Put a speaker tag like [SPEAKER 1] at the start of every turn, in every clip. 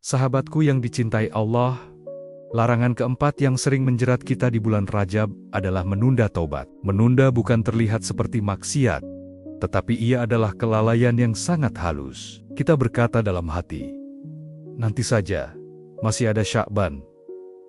[SPEAKER 1] Sahabatku yang dicintai Allah, larangan keempat yang sering menjerat kita di bulan Rajab adalah menunda taubat. Menunda bukan terlihat seperti maksiat, tetapi ia adalah kelalaian yang sangat halus. Kita berkata dalam hati, nanti saja, masih ada Sya'ban,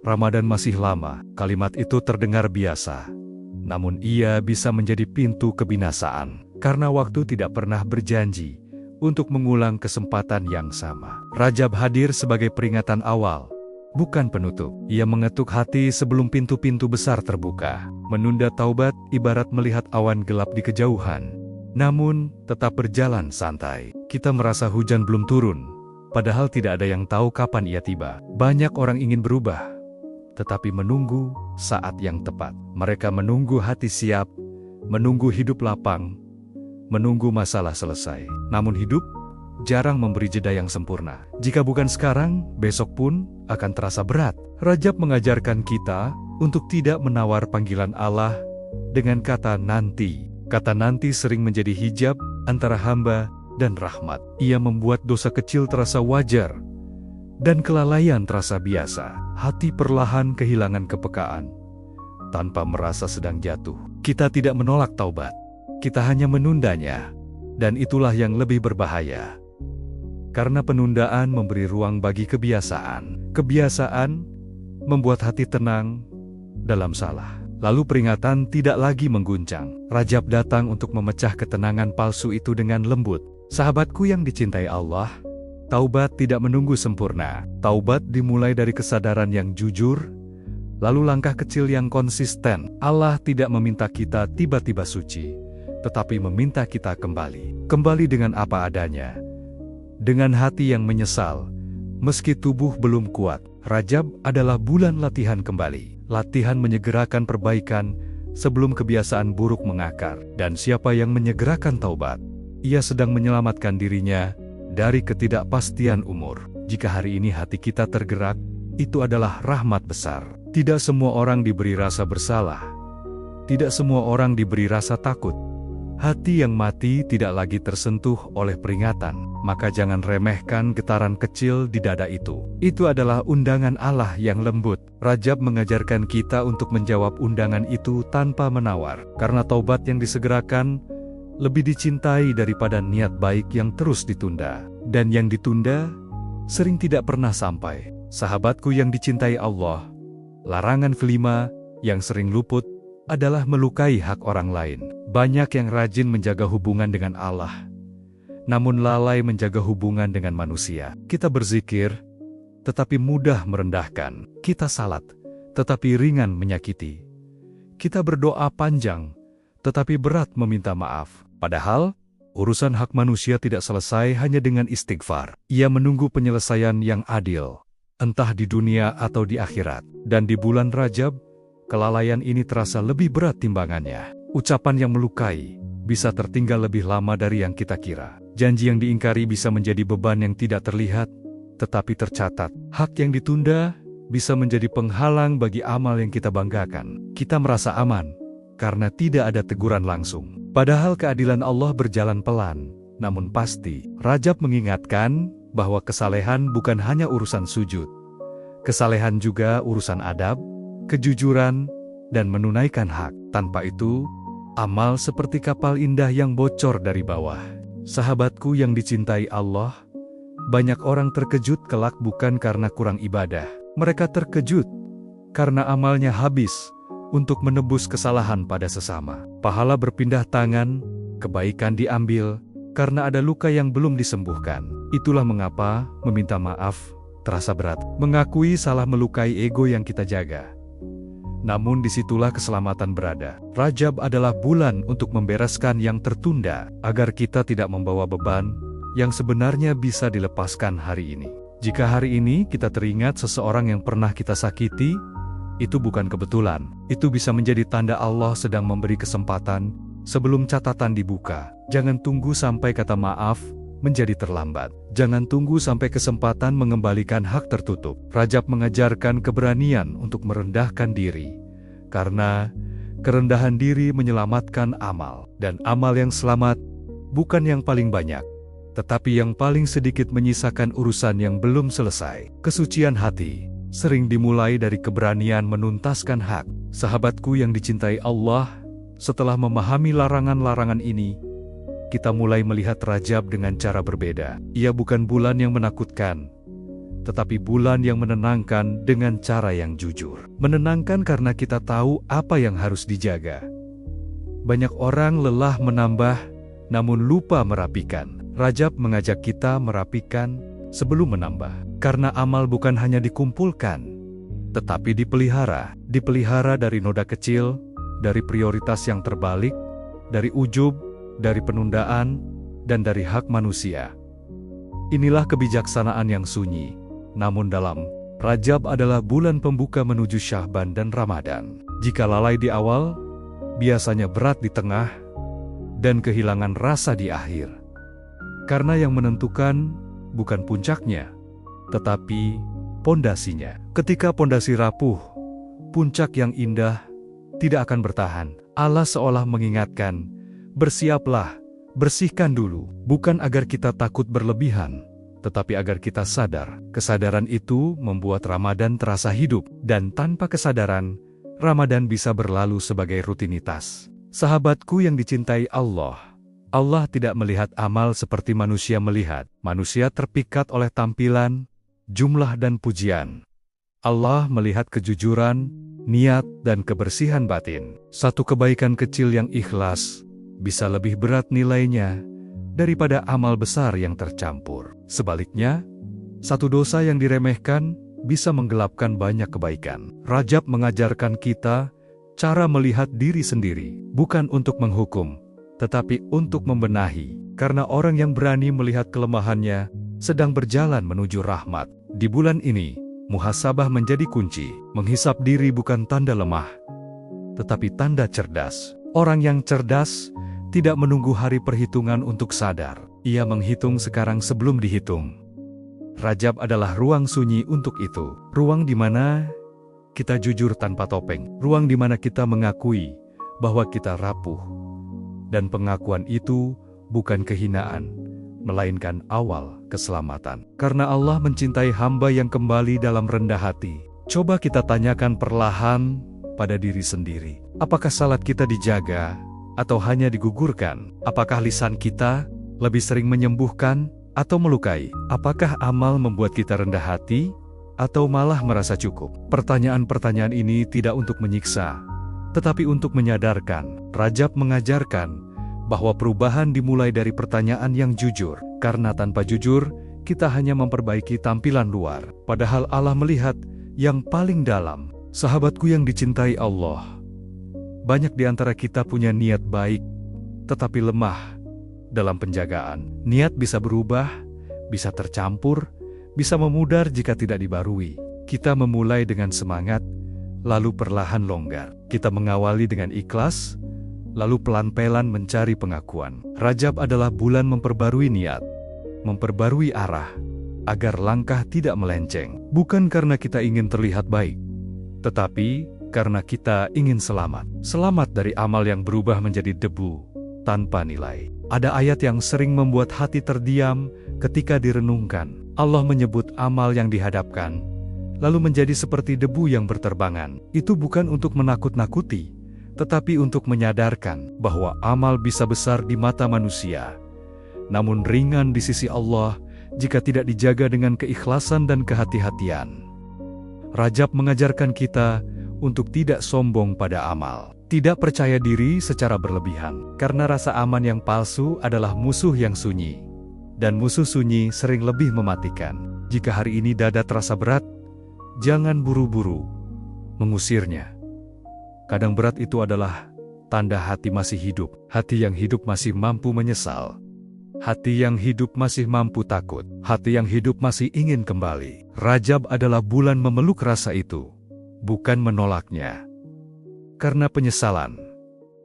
[SPEAKER 1] Ramadan masih lama. Kalimat itu terdengar biasa, namun ia bisa menjadi pintu kebinasaan, karena waktu tidak pernah berjanji untuk mengulang kesempatan yang sama. Rajab hadir sebagai peringatan awal, bukan penutup. Ia mengetuk hati sebelum pintu-pintu besar terbuka. Menunda taubat ibarat melihat awan gelap di kejauhan, namun tetap berjalan santai. Kita merasa hujan belum turun, padahal tidak ada yang tahu kapan ia tiba. Banyak orang ingin berubah, tetapi menunggu saat yang tepat. Mereka menunggu hati siap, menunggu hidup lapang, menunggu masalah selesai. Namun hidup jarang memberi jeda yang sempurna. Jika bukan sekarang, besok pun akan terasa berat. Rajab mengajarkan kita untuk tidak menawar panggilan Allah dengan kata nanti. Kata nanti sering menjadi hijab antara hamba dan rahmat. Ia membuat dosa kecil terasa wajar dan kelalaian terasa biasa. Hati perlahan kehilangan kepekaan tanpa merasa sedang jatuh. Kita tidak menolak taubat, kita hanya menundanya, dan itulah yang lebih berbahaya. Karena penundaan memberi ruang bagi kebiasaan. Kebiasaan membuat hati tenang dalam salah. Lalu peringatan tidak lagi mengguncang. Rajab datang untuk memecah ketenangan palsu itu dengan lembut. Sahabatku yang dicintai Allah, taubat tidak menunggu sempurna. Taubat dimulai dari kesadaran yang jujur, lalu langkah kecil yang konsisten. Allah tidak meminta kita tiba-tiba suci, tetapi meminta kita kembali. Kembali dengan apa adanya, dengan hati yang menyesal, meski tubuh belum kuat. Rajab adalah bulan latihan kembali. Latihan menyegerakan perbaikan sebelum kebiasaan buruk mengakar. Dan siapa yang menyegerakan taubat, ia sedang menyelamatkan dirinya dari ketidakpastian umur. Jika hari ini hati kita tergerak, itu adalah rahmat besar. Tidak semua orang diberi rasa bersalah. Tidak semua orang diberi rasa takut. Hati yang mati tidak lagi tersentuh oleh peringatan, maka jangan remehkan getaran kecil di dada itu. Itu adalah undangan Allah yang lembut. Rajab mengajarkan kita untuk menjawab undangan itu tanpa menawar, karena taubat yang disegerakan lebih dicintai daripada niat baik yang terus ditunda. Dan yang ditunda sering tidak pernah sampai. Sahabatku yang dicintai Allah, larangan kelima yang sering luput adalah melukai hak orang lain. Banyak yang rajin menjaga hubungan dengan Allah, namun lalai menjaga hubungan dengan manusia. Kita berzikir, tetapi mudah merendahkan. Kita salat, tetapi ringan menyakiti. Kita berdoa panjang, tetapi berat meminta maaf. Padahal, urusan hak manusia tidak selesai hanya dengan istighfar. Ia menunggu penyelesaian yang adil, entah di dunia atau di akhirat. Dan di bulan Rajab, kelalaian ini terasa lebih berat timbangannya. Ucapan yang melukai bisa tertinggal lebih lama dari yang kita kira. Janji yang diingkari bisa menjadi beban yang tidak terlihat, tetapi tercatat. Hak yang ditunda bisa menjadi penghalang bagi amal yang kita banggakan. Kita merasa aman karena tidak ada teguran langsung. Padahal keadilan Allah berjalan pelan, namun pasti. Rajab mengingatkan bahwa kesalehan bukan hanya urusan sujud. Kesalehan juga urusan adab, kejujuran, dan menunaikan hak. Tanpa itu, amal seperti kapal indah yang bocor dari bawah. Sahabatku yang dicintai Allah, banyak orang terkejut kelak bukan karena kurang ibadah. Mereka terkejut karena amalnya habis untuk menebus kesalahan pada sesama. Pahala berpindah tangan, kebaikan diambil karena ada luka yang belum disembuhkan. Itulah mengapa meminta maaf terasa berat. Mengakui salah melukai ego yang kita jaga. Namun disitulah keselamatan berada. Rajab adalah bulan untuk membereskan yang tertunda, agar kita tidak membawa beban yang sebenarnya bisa dilepaskan hari ini. Jika hari ini kita teringat seseorang yang pernah kita sakiti, itu bukan kebetulan. Itu bisa menjadi tanda Allah sedang memberi kesempatan sebelum catatan dibuka. Jangan tunggu sampai kata maaf menjadi terlambat. Jangan tunggu sampai kesempatan mengembalikan hak tertutup. Rajab mengajarkan keberanian untuk merendahkan diri, karena kerendahan diri menyelamatkan amal. Dan amal yang selamat bukan yang paling banyak, tetapi yang paling sedikit menyisakan urusan yang belum selesai. Kesucian hati sering dimulai dari keberanian menuntaskan hak. Sahabatku yang dicintai Allah, setelah memahami larangan-larangan ini, kita mulai melihat Rajab dengan cara berbeda. Ia bukan bulan yang menakutkan, tetapi bulan yang menenangkan dengan cara yang jujur. Menenangkan karena kita tahu apa yang harus dijaga. Banyak orang lelah menambah, namun lupa merapikan. Rajab mengajak kita merapikan sebelum menambah. Karena amal bukan hanya dikumpulkan, tetapi dipelihara. Dipelihara dari noda kecil, dari prioritas yang terbalik, dari ujub, dari penundaan, dan dari hak manusia. Inilah kebijaksanaan yang sunyi, namun dalam. Rajab adalah bulan pembuka menuju Sya'ban dan Ramadan. Jika lalai di awal, biasanya berat di tengah, dan kehilangan rasa di akhir. Karena yang menentukan bukan puncaknya, tetapi pondasinya. Ketika pondasi rapuh, puncak yang indah tidak akan bertahan. Allah seolah mengingatkan, bersiaplah, bersihkan dulu. Bukan agar kita takut berlebihan, tetapi agar kita sadar. Kesadaran itu membuat Ramadan terasa hidup, dan tanpa kesadaran, Ramadan bisa berlalu sebagai rutinitas. Sahabatku yang dicintai Allah, Allah tidak melihat amal seperti manusia melihat. Manusia terpikat oleh tampilan, jumlah dan pujian. Allah melihat kejujuran, niat dan kebersihan batin. Satu kebaikan kecil yang ikhlas bisa lebih berat nilainya daripada amal besar yang tercampur. Sebaliknya, satu dosa yang diremehkan bisa menggelapkan banyak kebaikan. Rajab mengajarkan kita cara melihat diri sendiri, bukan untuk menghukum, tetapi untuk membenahi. Karena orang yang berani melihat kelemahannya sedang berjalan menuju rahmat. Di bulan ini, muhasabah menjadi kunci. Menghisap diri bukan tanda lemah, tetapi tanda cerdas. Orang yang cerdas tidak menunggu hari perhitungan untuk sadar. Ia menghitung sekarang sebelum dihitung. Rajab adalah ruang sunyi untuk itu. Ruang di mana kita jujur tanpa topeng. Ruang di mana kita mengakui bahwa kita rapuh. Dan pengakuan itu bukan kehinaan, melainkan awal keselamatan. Karena Allah mencintai hamba yang kembali dalam rendah hati. Coba kita tanyakan perlahan pada diri sendiri. Apakah salat kita dijaga atau hanya digugurkan? Apakah lisan kita lebih sering menyembuhkan atau melukai? Apakah amal membuat kita rendah hati atau malah merasa cukup? Pertanyaan-pertanyaan ini tidak untuk menyiksa, tetapi untuk menyadarkan. Rajab mengajarkan bahwa perubahan dimulai dari pertanyaan yang jujur. Karena tanpa jujur, kita hanya memperbaiki tampilan luar. Padahal Allah melihat yang paling dalam. Sahabatku yang dicintai Allah, banyak di antara kita punya niat baik, tetapi lemah dalam penjagaan. Niat bisa berubah, bisa tercampur, bisa memudar jika tidak dibarui. Kita memulai dengan semangat, lalu perlahan longgar. Kita mengawali dengan ikhlas, lalu pelan-pelan mencari pengakuan. Rajab adalah bulan memperbarui niat, memperbarui arah, agar langkah tidak melenceng. Bukan karena kita ingin terlihat baik, tetapi karena kita ingin selamat. Selamat dari amal yang berubah menjadi debu, tanpa nilai. Ada ayat yang sering membuat hati terdiam ketika direnungkan. Allah menyebut amal yang dihadapkan, lalu menjadi seperti debu yang berterbangan. Itu bukan untuk menakut-nakuti, tetapi untuk menyadarkan bahwa amal bisa besar di mata manusia, namun ringan di sisi Allah jika tidak dijaga dengan keikhlasan dan kehati-hatian. Rajab mengajarkan kita untuk tidak sombong pada amal, tidak percaya diri secara berlebihan, karena rasa aman yang palsu adalah musuh yang sunyi, dan musuh sunyi sering lebih mematikan. Jika hari ini dada terasa berat, jangan buru-buru mengusirnya. Kadang berat itu adalah tanda hati masih hidup. Hati yang hidup masih mampu menyesal. Hati yang hidup masih mampu takut. Hati yang hidup masih ingin kembali. Rajab adalah bulan memeluk rasa itu, bukan menolaknya. Karena penyesalan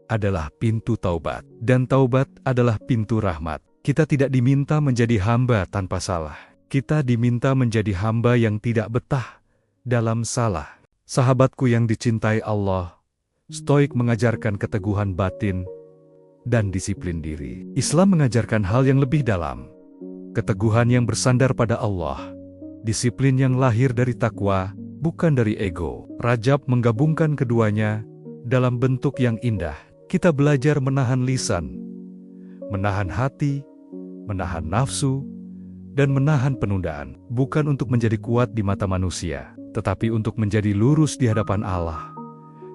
[SPEAKER 1] adalah pintu taubat, dan taubat adalah pintu rahmat. Kita tidak diminta menjadi hamba tanpa salah. Kita diminta menjadi hamba yang tidak betah dalam salah. Sahabatku yang dicintai Allah, Stoik mengajarkan keteguhan batin dan disiplin diri. Islam mengajarkan hal yang lebih dalam. keteguhan yang bersandar pada Allah, disiplin yang lahir dari takwa, bukan dari ego. Rajab menggabungkan keduanya dalam bentuk yang indah. Kita belajar menahan lisan, menahan hati, menahan nafsu, dan menahan penundaan, bukan untuk menjadi kuat di mata manusia, tetapi untuk menjadi lurus di hadapan Allah.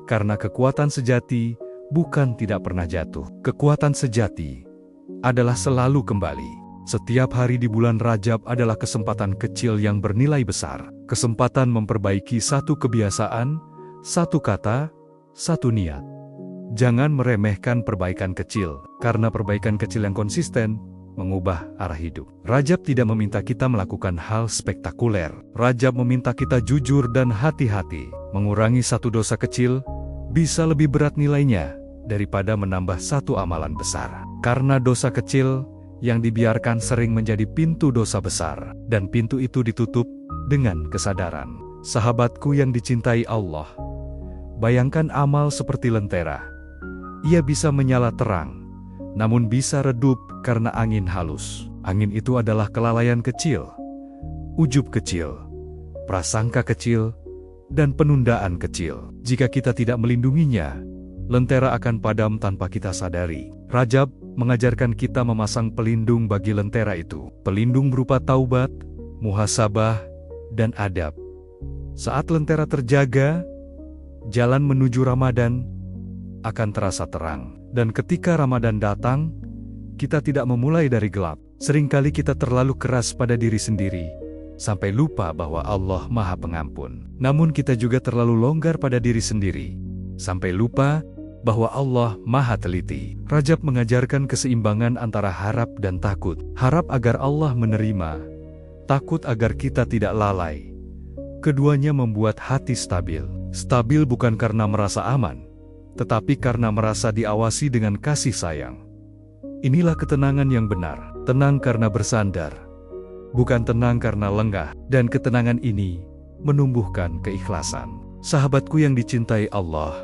[SPEAKER 1] Karena kekuatan sejati bukan tidak pernah jatuh. Kekuatan sejati adalah selalu kembali. Setiap hari di bulan Rajab adalah kesempatan kecil yang bernilai besar. Kesempatan memperbaiki satu kebiasaan, satu kata, satu niat. Jangan meremehkan perbaikan kecil, karena perbaikan kecil yang konsisten mengubah arah hidup. Rajab tidak meminta kita melakukan hal spektakuler. Rajab meminta kita jujur dan hati-hati. Mengurangi satu dosa kecil bisa lebih berat nilainya daripada menambah satu amalan besar. Karena dosa kecil yang dibiarkan sering menjadi pintu dosa besar, dan pintu itu ditutup dengan kesadaran. Sahabatku yang dicintai Allah, bayangkan amal seperti lentera. Ia bisa menyala terang, namun bisa redup karena angin halus. Angin itu adalah kelalaian kecil, ujub kecil, prasangka kecil, dan penundaan kecil. Jika kita tidak melindunginya, lentera akan padam tanpa kita sadari. Rajab mengajarkan kita memasang pelindung bagi lentera itu. Pelindung berupa taubat, muhasabah, dan adab. Saat lentera terjaga, jalan menuju Ramadan akan terasa terang. Dan ketika Ramadan datang, kita tidak memulai dari gelap. Seringkali kita terlalu keras pada diri sendiri, sampai lupa bahwa Allah Maha Pengampun. Namun kita juga terlalu longgar pada diri sendiri, sampai lupa bahwa Allah Maha Teliti. Rajab mengajarkan keseimbangan antara harap dan takut. Harap agar Allah menerima, takut agar kita tidak lalai. Keduanya membuat hati stabil. Stabil bukan karena merasa aman, tetapi karena merasa diawasi dengan kasih sayang. Inilah ketenangan yang benar. Tenang karena bersandar, bukan tenang karena lengah. Dan ketenangan ini menumbuhkan keikhlasan. Sahabatku yang dicintai Allah,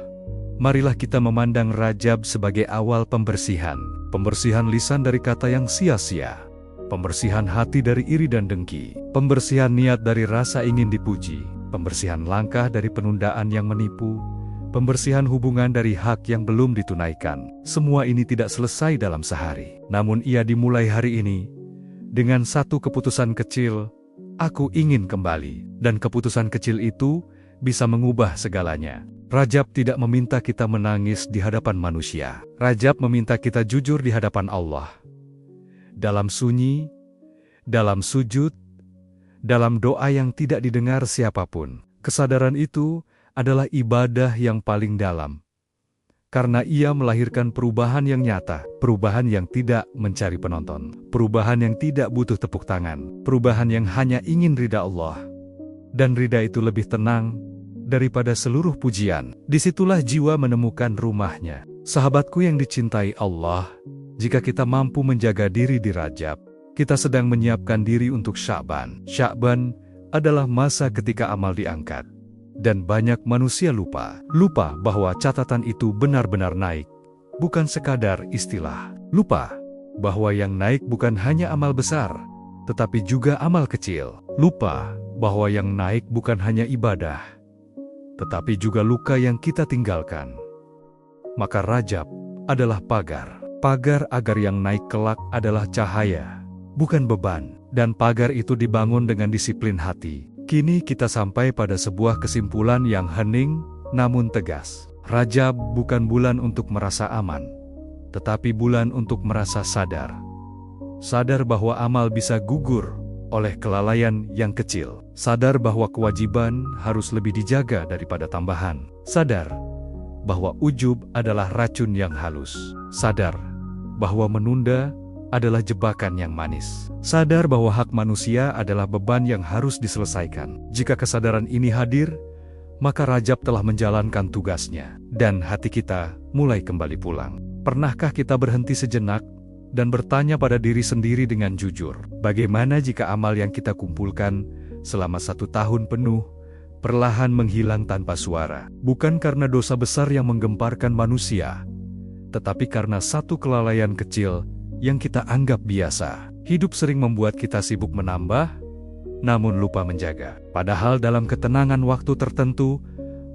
[SPEAKER 1] marilah kita memandang Rajab sebagai awal pembersihan. Pembersihan lisan dari kata yang sia-sia, pembersihan hati dari iri dan dengki, pembersihan niat dari rasa ingin dipuji, pembersihan langkah dari penundaan yang menipu, pembersihan hubungan dari hak yang belum ditunaikan. Semua ini tidak selesai dalam sehari, namun ia dimulai hari ini dengan satu keputusan kecil. Aku ingin kembali, dan keputusan kecil itu bisa mengubah segalanya. Rajab tidak meminta kita menangis di hadapan manusia. Rajab meminta kita jujur di hadapan Allah. Dalam sunyi, dalam sujud, dalam doa yang tidak didengar siapapun. Kesadaran itu adalah ibadah yang paling dalam. Karena ia melahirkan perubahan yang nyata, perubahan yang tidak mencari penonton, perubahan yang tidak butuh tepuk tangan, perubahan yang hanya ingin ridha Allah. Dan ridha itu lebih tenang daripada seluruh pujian. Disitulah jiwa menemukan rumahnya. Sahabatku yang dicintai Allah, jika kita mampu menjaga diri di Rajab, kita sedang menyiapkan diri untuk Sya'ban. Sya'ban adalah masa ketika amal diangkat. Dan banyak manusia lupa bahwa catatan itu benar-benar naik, bukan sekadar istilah. Lupa bahwa yang naik bukan hanya amal besar, tetapi juga amal kecil. Lupa bahwa yang naik bukan hanya ibadah, tetapi juga luka yang kita tinggalkan. Maka Rajab adalah pagar. Pagar agar yang naik kelak adalah cahaya, bukan beban. Dan pagar itu dibangun dengan disiplin hati. Kini kita sampai pada sebuah kesimpulan yang hening namun tegas. Rajab bukan bulan untuk merasa aman, tetapi bulan untuk merasa sadar. Sadar bahwa amal bisa gugur oleh kelalaian yang kecil. Sadar bahwa kewajiban harus lebih dijaga daripada tambahan. Sadar bahwa ujub adalah racun yang halus. Sadar bahwa menunda adalah jebakan yang manis. Sadar bahwa hak manusia adalah beban yang harus diselesaikan. Jika kesadaran ini hadir, maka Rajab telah menjalankan tugasnya, dan hati kita mulai kembali pulang. Pernahkah kita berhenti sejenak dan bertanya pada diri sendiri dengan jujur, bagaimana jika amal yang kita kumpulkan selama 1 tahun penuh perlahan menghilang tanpa suara? Bukan karena dosa besar yang menggemparkan manusia, tetapi karena satu kelalaian kecil yang kita anggap biasa. Hidup sering membuat kita sibuk menambah, namun lupa menjaga. Padahal dalam ketenangan waktu tertentu,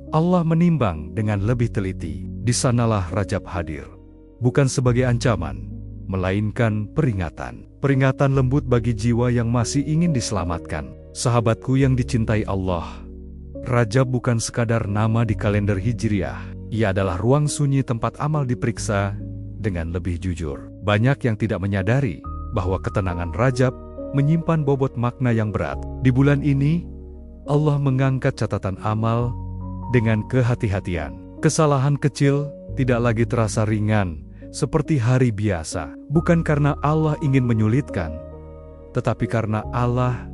[SPEAKER 1] Allah menimbang dengan lebih teliti. Di sanalah Rajab hadir. Bukan sebagai ancaman, melainkan peringatan. Peringatan lembut bagi jiwa yang masih ingin diselamatkan. Sahabatku yang dicintai Allah, Rajab bukan sekadar nama di kalender Hijriah. Ia adalah ruang sunyi tempat amal diperiksa dengan lebih jujur. Banyak yang tidak menyadari bahwa ketenangan Rajab menyimpan bobot makna yang berat. Di bulan ini, Allah mengangkat catatan amal dengan kehati-hatian. Kesalahan kecil tidak lagi terasa ringan seperti hari biasa. Bukan karena Allah ingin menyulitkan, tetapi karena Allah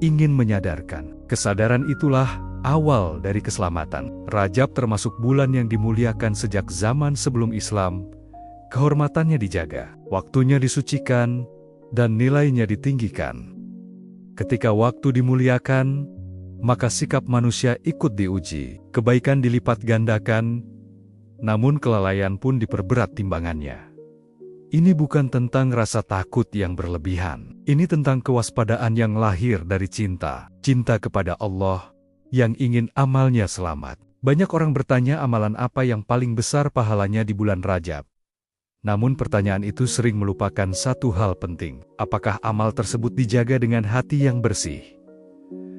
[SPEAKER 1] ingin menyadarkan. Kesadaran itulah awal dari keselamatan. Rajab termasuk bulan yang dimuliakan sejak zaman sebelum Islam. Kehormatannya dijaga, waktunya disucikan, dan nilainya ditinggikan. Ketika waktu dimuliakan, maka sikap manusia ikut diuji. Kebaikan dilipat gandakan, namun kelalaian pun diperberat timbangannya. Ini bukan tentang rasa takut yang berlebihan. Ini tentang kewaspadaan yang lahir dari cinta. Cinta kepada Allah yang ingin amalnya selamat. Banyak orang bertanya amalan apa yang paling besar pahalanya di bulan Rajab. Namun pertanyaan itu sering melupakan satu hal penting. Apakah amal tersebut dijaga dengan hati yang bersih?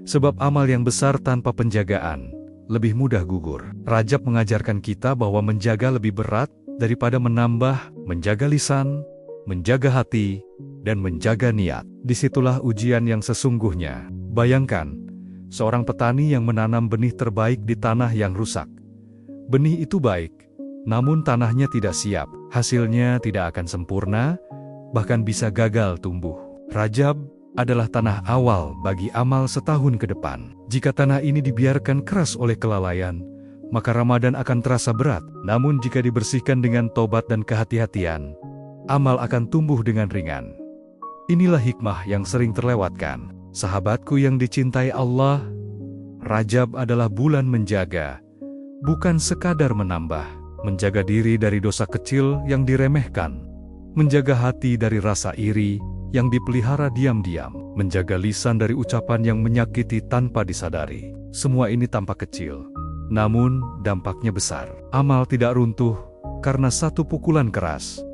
[SPEAKER 1] Sebab amal yang besar tanpa penjagaan lebih mudah gugur. Rajab mengajarkan kita bahwa menjaga lebih berat daripada menambah, menjaga lisan, menjaga hati, dan menjaga niat. Disitulah ujian yang sesungguhnya. Bayangkan, seorang petani yang menanam benih terbaik di tanah yang rusak. Benih itu baik, namun tanahnya tidak siap. Hasilnya tidak akan sempurna, bahkan bisa gagal tumbuh. Rajab adalah tanah awal bagi amal setahun ke depan. Jika tanah ini dibiarkan keras oleh kelalaian, maka Ramadan akan terasa berat. Namun jika dibersihkan dengan tobat dan kehati-hatian, amal akan tumbuh dengan ringan. Inilah hikmah yang sering terlewatkan. Sahabatku yang dicintai Allah, Rajab adalah bulan menjaga, bukan sekadar menambah. Menjaga diri dari dosa kecil yang diremehkan, menjaga hati dari rasa iri yang dipelihara diam-diam, menjaga lisan dari ucapan yang menyakiti tanpa disadari. Semua ini tampak kecil, namun dampaknya besar. Amal tidak runtuh karena satu pukulan keras,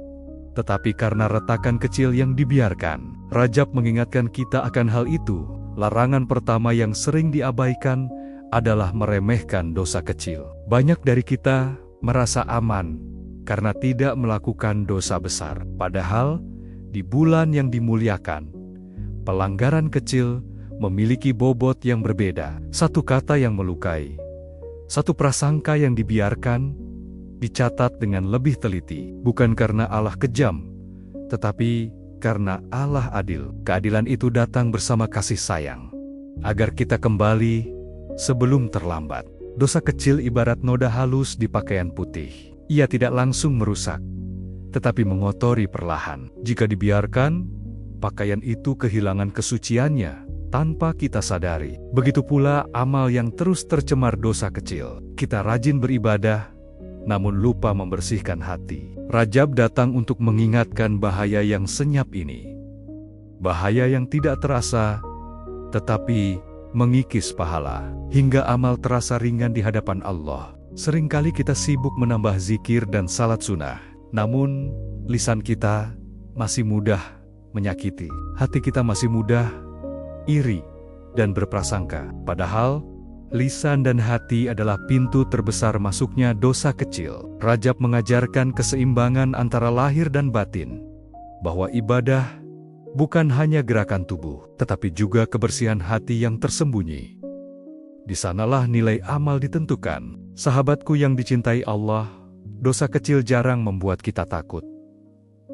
[SPEAKER 1] tetapi karena retakan kecil yang dibiarkan. Rajab mengingatkan kita akan hal itu. Larangan pertama yang sering diabaikan adalah meremehkan dosa kecil. Banyak dari kita merasa aman karena tidak melakukan dosa besar. Padahal, di bulan yang dimuliakan, pelanggaran kecil memiliki bobot yang berbeda. Satu kata yang melukai, satu prasangka yang dibiarkan, dicatat dengan lebih teliti. Bukan karena Allah kejam, tetapi karena Allah adil. Keadilan itu datang bersama kasih sayang, agar kita kembali sebelum terlambat. Dosa kecil ibarat noda halus di pakaian putih. Ia tidak langsung merusak, tetapi mengotori perlahan. Jika dibiarkan, pakaian itu kehilangan kesuciannya tanpa kita sadari. Begitu pula amal yang terus tercemar dosa kecil. Kita rajin beribadah, namun lupa membersihkan hati. Rajab datang untuk mengingatkan bahaya yang senyap ini. Bahaya yang tidak terasa, tetapi mengikis pahala, hingga amal terasa ringan di hadapan Allah. Seringkali kita sibuk menambah zikir dan salat sunnah, namun lisan kita masih mudah menyakiti. Hati kita masih mudah iri dan berprasangka. Padahal, lisan dan hati adalah pintu terbesar masuknya dosa kecil. Rajab mengajarkan keseimbangan antara lahir dan batin, bahwa ibadah bukan hanya gerakan tubuh, tetapi juga kebersihan hati yang tersembunyi. Di sanalah nilai amal ditentukan. Sahabatku yang dicintai Allah, dosa kecil jarang membuat kita takut.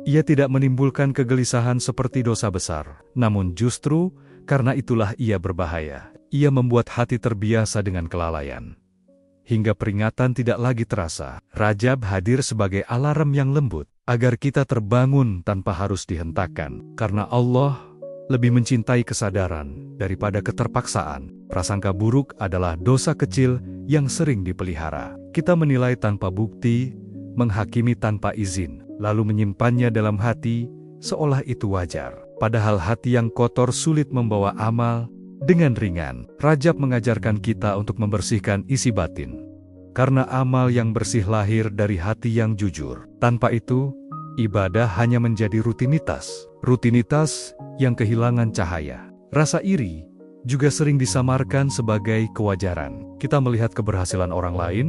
[SPEAKER 1] Ia tidak menimbulkan kegelisahan seperti dosa besar. Namun justru karena itulah ia berbahaya. Ia membuat hati terbiasa dengan kelalaian, hingga peringatan tidak lagi terasa. Rajab hadir sebagai alarm yang lembut, agar kita terbangun tanpa harus dihentakkan. Karena Allah lebih mencintai kesadaran daripada keterpaksaan. Prasangka buruk adalah dosa kecil yang sering dipelihara. Kita menilai tanpa bukti, menghakimi tanpa izin, lalu menyimpannya dalam hati seolah itu wajar. Padahal hati yang kotor sulit membawa amal dengan ringan. Rajab mengajarkan kita untuk membersihkan isi batin. Karena amal yang bersih lahir dari hati yang jujur. Tanpa itu, ibadah hanya menjadi rutinitas. Rutinitas yang kehilangan cahaya. Rasa iri juga sering disamarkan sebagai kewajaran. Kita melihat keberhasilan orang lain,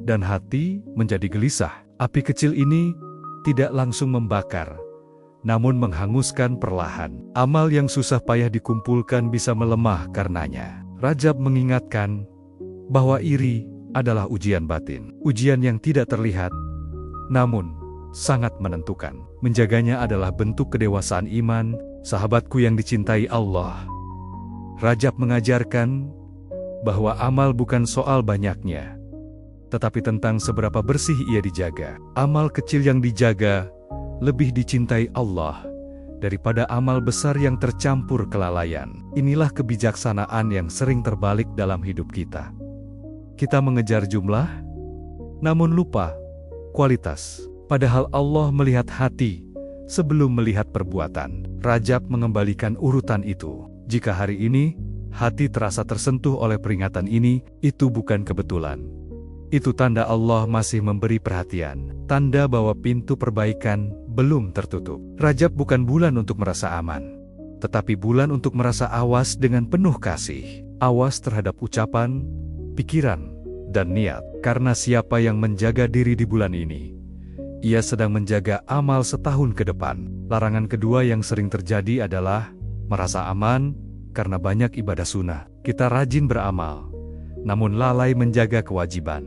[SPEAKER 1] dan hati menjadi gelisah. Api kecil ini tidak langsung membakar, namun menghanguskan perlahan. Amal yang susah payah dikumpulkan bisa melemah karenanya. Rajab mengingatkan bahwa iri adalah ujian batin. Ujian yang tidak terlihat, namun sangat menentukan. Menjaganya adalah bentuk kedewasaan iman, sahabatku yang dicintai Allah. Rajab mengajarkan bahwa amal bukan soal banyaknya, tetapi tentang seberapa bersih ia dijaga. Amal kecil yang dijaga lebih dicintai Allah daripada amal besar yang tercampur kelalaian. Inilah kebijaksanaan yang sering terbalik dalam hidup kita. Kita mengejar jumlah, namun lupa kualitas. Padahal Allah melihat hati sebelum melihat perbuatan. Rajab mengembalikan urutan itu. Jika hari ini hati terasa tersentuh oleh peringatan ini, itu bukan kebetulan. Itu tanda Allah masih memberi perhatian, tanda bahwa pintu perbaikan belum tertutup. Rajab bukan bulan untuk merasa aman, tetapi bulan untuk merasa awas dengan penuh kasih. Awas terhadap ucapan, pikiran, dan niat. Karena siapa yang menjaga diri di bulan ini, ia sedang menjaga amal setahun ke depan. Larangan kedua yang sering terjadi adalah merasa aman karena banyak ibadah sunnah. Kita rajin beramal, namun lalai menjaga kewajiban.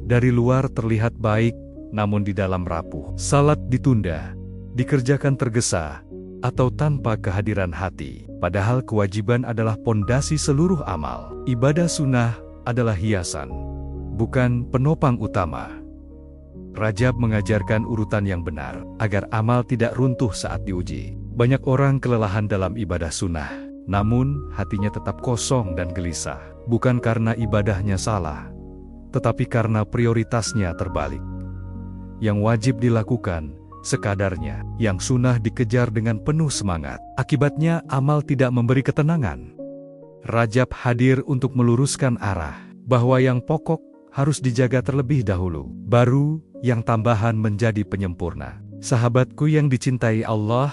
[SPEAKER 1] Dari luar terlihat baik, namun di dalam rapuh. Salat ditunda, dikerjakan tergesa, atau tanpa kehadiran hati. Padahal kewajiban adalah pondasi seluruh amal. Ibadah sunnah adalah hiasan, bukan penopang utama. Rajab mengajarkan urutan yang benar, agar amal tidak runtuh saat diuji. Banyak orang kelelahan dalam ibadah sunnah, namun hatinya tetap kosong dan gelisah. Bukan karena ibadahnya salah, tetapi karena prioritasnya terbalik. Yang wajib dilakukan sekadarnya, yang sunnah dikejar dengan penuh semangat. Akibatnya amal tidak memberi ketenangan. Rajab hadir untuk meluruskan arah, bahwa yang pokok harus dijaga terlebih dahulu, baru yang tambahan menjadi penyempurna. Sahabatku yang dicintai Allah,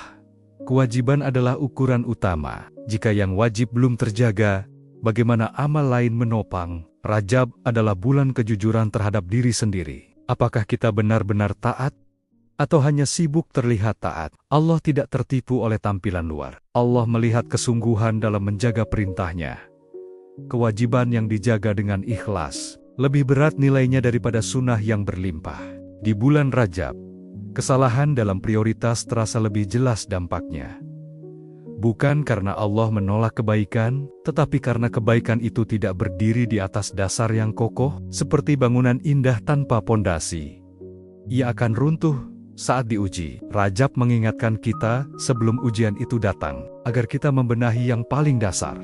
[SPEAKER 1] kewajiban adalah ukuran utama. Jika yang wajib belum terjaga, bagaimana amal lain menopang? Rajab adalah bulan kejujuran terhadap diri sendiri. Apakah kita benar-benar taat? Atau hanya sibuk terlihat taat? Allah tidak tertipu oleh tampilan luar. Allah melihat kesungguhan dalam menjaga perintahnya. Kewajiban yang dijaga dengan ikhlas lebih berat nilainya daripada sunnah yang berlimpah. Di bulan Rajab, kesalahan dalam prioritas terasa lebih jelas dampaknya. Bukan karena Allah menolak kebaikan, tetapi karena kebaikan itu tidak berdiri di atas dasar yang kokoh, seperti bangunan indah tanpa pondasi. Ia akan runtuh saat diuji. Rajab mengingatkan kita sebelum ujian itu datang, agar kita membenahi yang paling dasar.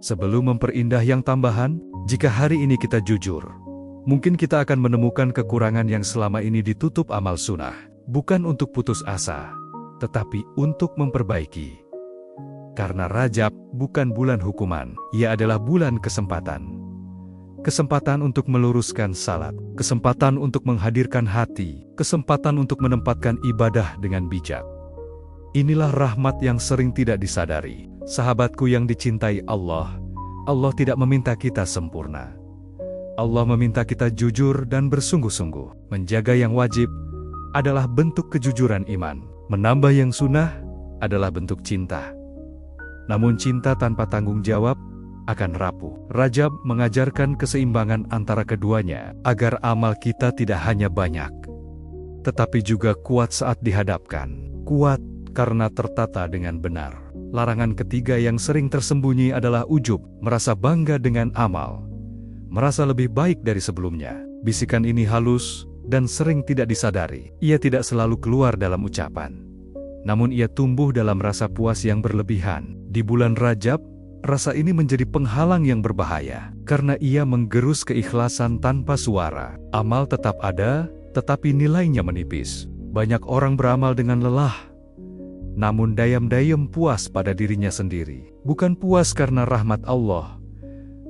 [SPEAKER 1] Sebelum memperindah yang tambahan, jika hari ini kita jujur, mungkin kita akan menemukan kekurangan yang selama ini ditutup amal sunnah. Bukan untuk putus asa, tetapi untuk memperbaiki. Karena Rajab bukan bulan hukuman, ia adalah bulan kesempatan. Kesempatan untuk meluruskan salat, kesempatan untuk menghadirkan hati, kesempatan untuk menempatkan ibadah dengan bijak. Inilah rahmat yang sering tidak disadari. Sahabatku yang dicintai Allah, Allah tidak meminta kita sempurna. Allah meminta kita jujur dan bersungguh-sungguh. Menjaga yang wajib adalah bentuk kejujuran iman. Menambah yang sunnah adalah bentuk cinta. Namun cinta tanpa tanggung jawab akan rapuh. Rajab mengajarkan keseimbangan antara keduanya, agar amal kita tidak hanya banyak, tetapi juga kuat saat dihadapkan. Kuat karena tertata dengan benar. Larangan ketiga yang sering tersembunyi adalah ujub, merasa bangga dengan amal, merasa lebih baik dari sebelumnya. Bisikan ini halus dan sering tidak disadari. Ia tidak selalu keluar dalam ucapan, namun ia tumbuh dalam rasa puas yang berlebihan. Di bulan Rajab, rasa ini menjadi penghalang yang berbahaya, karena ia menggerus keikhlasan tanpa suara. Amal tetap ada, tetapi nilainya menipis. Banyak orang beramal dengan lelah, namun dayam-dayam puas pada dirinya sendiri. Bukan puas karena rahmat Allah,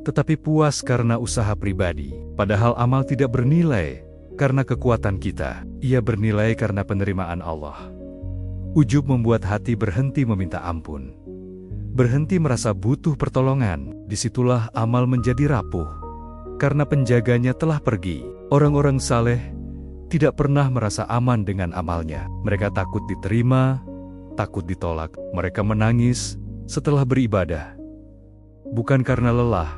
[SPEAKER 1] tetapi puas karena usaha pribadi. Padahal amal tidak bernilai karena kekuatan kita, ia bernilai karena penerimaan Allah. Ujub membuat hati berhenti meminta ampun, berhenti merasa butuh pertolongan. Disitulah amal menjadi rapuh, karena penjaganya telah pergi. Orang-orang saleh tidak pernah merasa aman dengan amalnya. Mereka takut diterima, takut ditolak. Mereka menangis setelah beribadah, bukan karena lelah,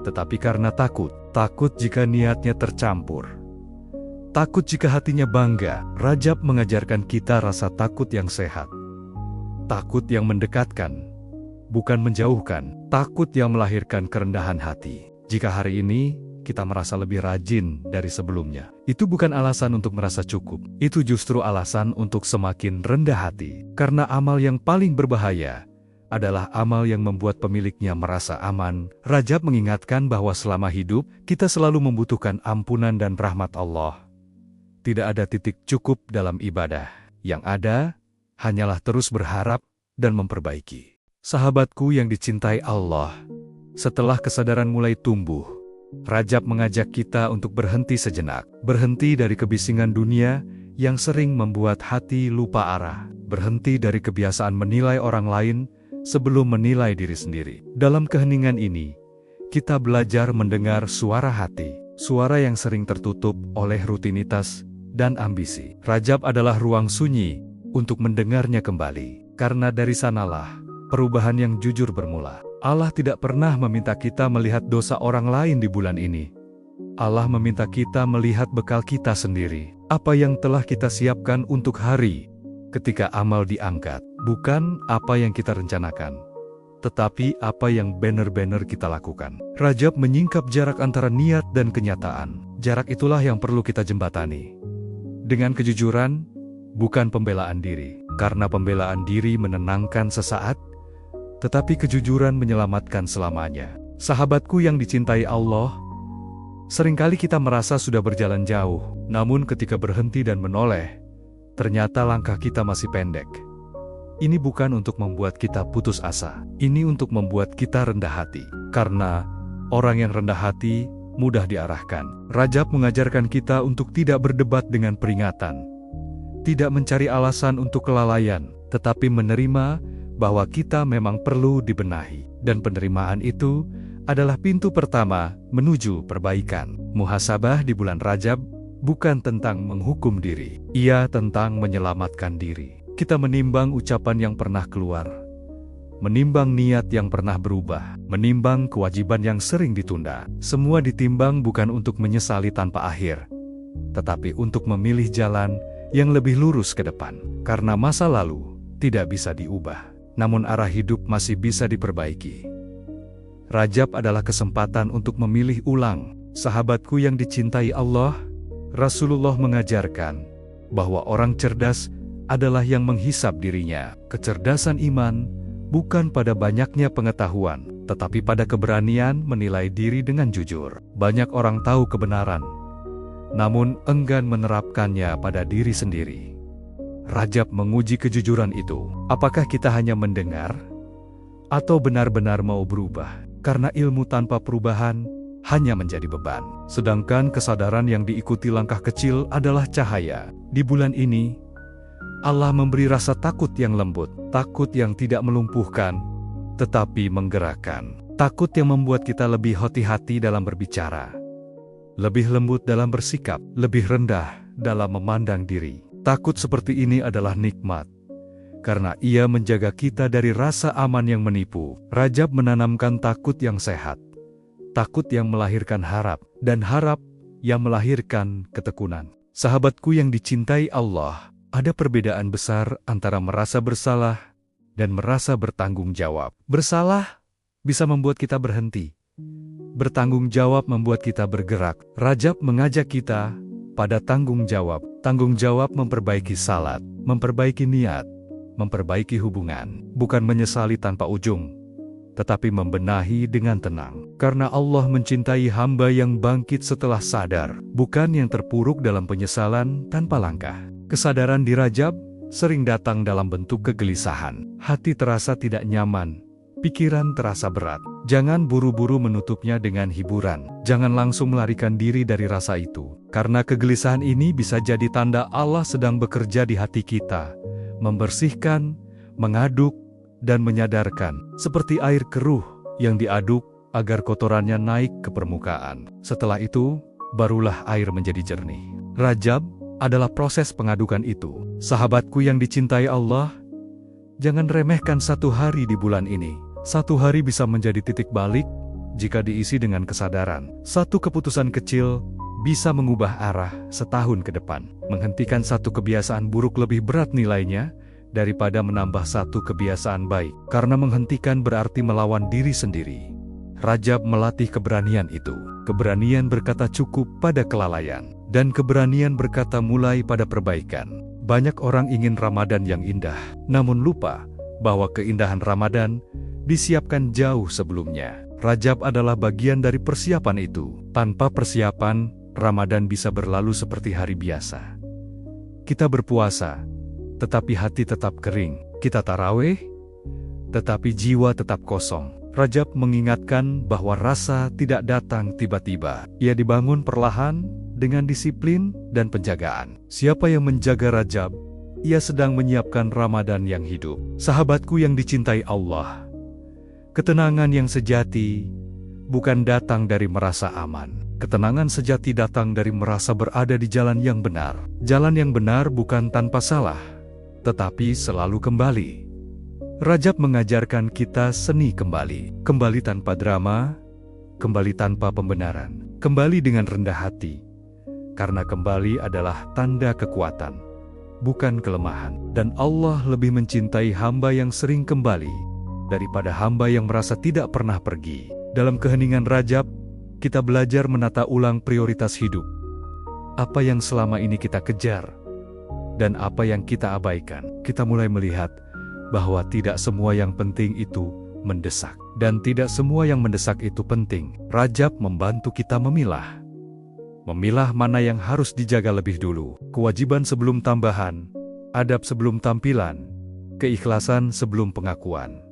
[SPEAKER 1] tetapi karena takut. Takut jika niatnya tercampur, takut jika hatinya bangga. Rajab mengajarkan kita rasa takut yang sehat, takut yang mendekatkan, bukan menjauhkan. Takut yang melahirkan kerendahan hati. Jika hari ini kita merasa lebih rajin dari sebelumnya, itu bukan alasan untuk merasa cukup. Itu justru alasan untuk semakin rendah hati. Karena amal yang paling berbahaya adalah amal yang membuat pemiliknya merasa aman. Rajab mengingatkan bahwa selama hidup, kita selalu membutuhkan ampunan dan rahmat Allah. Tidak ada titik cukup dalam ibadah. Yang ada, hanyalah terus berharap dan memperbaiki. Sahabatku yang dicintai Allah, setelah kesadaran mulai tumbuh, Rajab mengajak kita untuk berhenti sejenak. Berhenti dari kebisingan dunia yang sering membuat hati lupa arah. Berhenti dari kebiasaan menilai orang lain sebelum menilai diri sendiri. Dalam keheningan ini, kita belajar mendengar suara hati. Suara yang sering tertutup oleh rutinitas dan ambisi. Rajab adalah ruang sunyi untuk mendengarnya kembali. Karena dari sanalah perubahan yang jujur bermula. Allah tidak pernah meminta kita melihat dosa orang lain di bulan ini. Allah meminta kita melihat bekal kita sendiri. Apa yang telah kita siapkan untuk hari ketika amal diangkat. Bukan apa yang kita rencanakan, tetapi apa yang benar-benar kita lakukan. Rajab menyingkap jarak antara niat dan kenyataan. Jarak itulah yang perlu kita jembatani dengan kejujuran, bukan pembelaan diri. Karena pembelaan diri menenangkan sesaat, tetapi kejujuran menyelamatkan selamanya. Sahabatku yang dicintai Allah, seringkali kita merasa sudah berjalan jauh, namun ketika berhenti dan menoleh, ternyata langkah kita masih pendek. Ini bukan untuk membuat kita putus asa, ini untuk membuat kita rendah hati. Karena orang yang rendah hati mudah diarahkan. Rajab mengajarkan kita untuk tidak berdebat dengan peringatan, tidak mencari alasan untuk kelalaian, tetapi menerima bahwa kita memang perlu dibenahi. Dan penerimaan itu adalah pintu pertama menuju perbaikan. Muhasabah di bulan Rajab bukan tentang menghukum diri, ia tentang menyelamatkan diri. Kita menimbang ucapan yang pernah keluar, menimbang niat yang pernah berubah, menimbang kewajiban yang sering ditunda. Semua ditimbang bukan untuk menyesali tanpa akhir, tetapi untuk memilih jalan yang lebih lurus ke depan. Karena masa lalu tidak bisa diubah, namun arah hidup masih bisa diperbaiki. Rajab adalah kesempatan untuk memilih ulang. Sahabatku yang dicintai Allah, Rasulullah mengajarkan bahwa orang cerdas adalah yang menghisap dirinya. Kecerdasan iman bukan pada banyaknya pengetahuan, tetapi pada keberanian menilai diri dengan jujur. Banyak orang tahu kebenaran, namun enggan menerapkannya pada diri sendiri. Rajab menguji kejujuran itu. Apakah kita hanya mendengar, atau benar-benar mau berubah? Karena ilmu tanpa perubahan hanya menjadi beban. Sedangkan kesadaran yang diikuti langkah kecil adalah cahaya. Di bulan ini, Allah memberi rasa takut yang lembut. Takut yang tidak melumpuhkan, tetapi menggerakkan. Takut yang membuat kita lebih hati-hati dalam berbicara, lebih lembut dalam bersikap, lebih rendah dalam memandang diri. Takut seperti ini adalah nikmat, karena ia menjaga kita dari rasa aman yang menipu. Rajab menanamkan takut yang sehat, takut yang melahirkan harap, dan harap yang melahirkan ketekunan. Sahabatku yang dicintai Allah, ada perbedaan besar antara merasa bersalah dan merasa bertanggung jawab. Bersalah bisa membuat kita berhenti, bertanggung jawab membuat kita bergerak. Rajab mengajak kita pada tanggung jawab. Tanggung jawab memperbaiki salat, memperbaiki niat, memperbaiki hubungan. Bukan menyesali tanpa ujung, tetapi membenahi dengan tenang. Karena Allah mencintai hamba yang bangkit setelah sadar, bukan yang terpuruk dalam penyesalan tanpa langkah. Kesadaran di Rajab sering datang dalam bentuk kegelisahan. Hati terasa tidak nyaman, pikiran terasa berat. Jangan buru-buru menutupnya dengan hiburan. Jangan langsung melarikan diri dari rasa itu. Karena kegelisahan ini bisa jadi tanda Allah sedang bekerja di hati kita, membersihkan, mengaduk, dan menyadarkan. Seperti air keruh yang diaduk agar kotorannya naik ke permukaan. Setelah itu, barulah air menjadi jernih. Rajab adalah proses pengadukan itu. Sahabatku yang dicintai Allah, jangan remehkan satu hari di bulan ini. Satu hari bisa menjadi titik balik jika diisi dengan kesadaran. Satu keputusan kecil bisa mengubah arah setahun ke depan. Menghentikan satu kebiasaan buruk lebih berat nilainya daripada menambah satu kebiasaan baik. Karena menghentikan berarti melawan diri sendiri. Rajab melatih keberanian itu. Keberanian berkata cukup pada kelalaian. Dan keberanian berkata mulai pada perbaikan. Banyak orang ingin Ramadan yang indah, namun lupa bahwa keindahan Ramadan disiapkan jauh sebelumnya. Rajab adalah bagian dari persiapan itu. Tanpa persiapan, Ramadan bisa berlalu seperti hari biasa. Kita berpuasa, tetapi hati tetap kering. Kita tarawih, tetapi jiwa tetap kosong. Rajab mengingatkan bahwa rasa tidak datang tiba-tiba. Ia dibangun perlahan dengan disiplin dan penjagaan. Siapa yang menjaga Rajab, ia sedang menyiapkan Ramadan yang hidup. Sahabatku yang dicintai Allah, ketenangan yang sejati bukan datang dari merasa aman. Ketenangan sejati datang dari merasa berada di jalan yang benar. Jalan yang benar bukan tanpa salah, tetapi selalu kembali. Rajab mengajarkan kita seni kembali. Kembali tanpa drama, kembali tanpa pembenaran, kembali dengan rendah hati. Karena kembali adalah tanda kekuatan, bukan kelemahan. Dan Allah lebih mencintai hamba yang sering kembali daripada hamba yang merasa tidak pernah pergi. Dalam keheningan Rajab, kita belajar menata ulang prioritas hidup. Apa yang selama ini kita kejar, dan apa yang kita abaikan. Kita mulai melihat bahwa tidak semua yang penting itu mendesak. Dan tidak semua yang mendesak itu penting. Rajab membantu kita memilah. Memilah mana yang harus dijaga lebih dulu. Kewajiban sebelum tambahan, adab sebelum tampilan, keikhlasan sebelum pengakuan.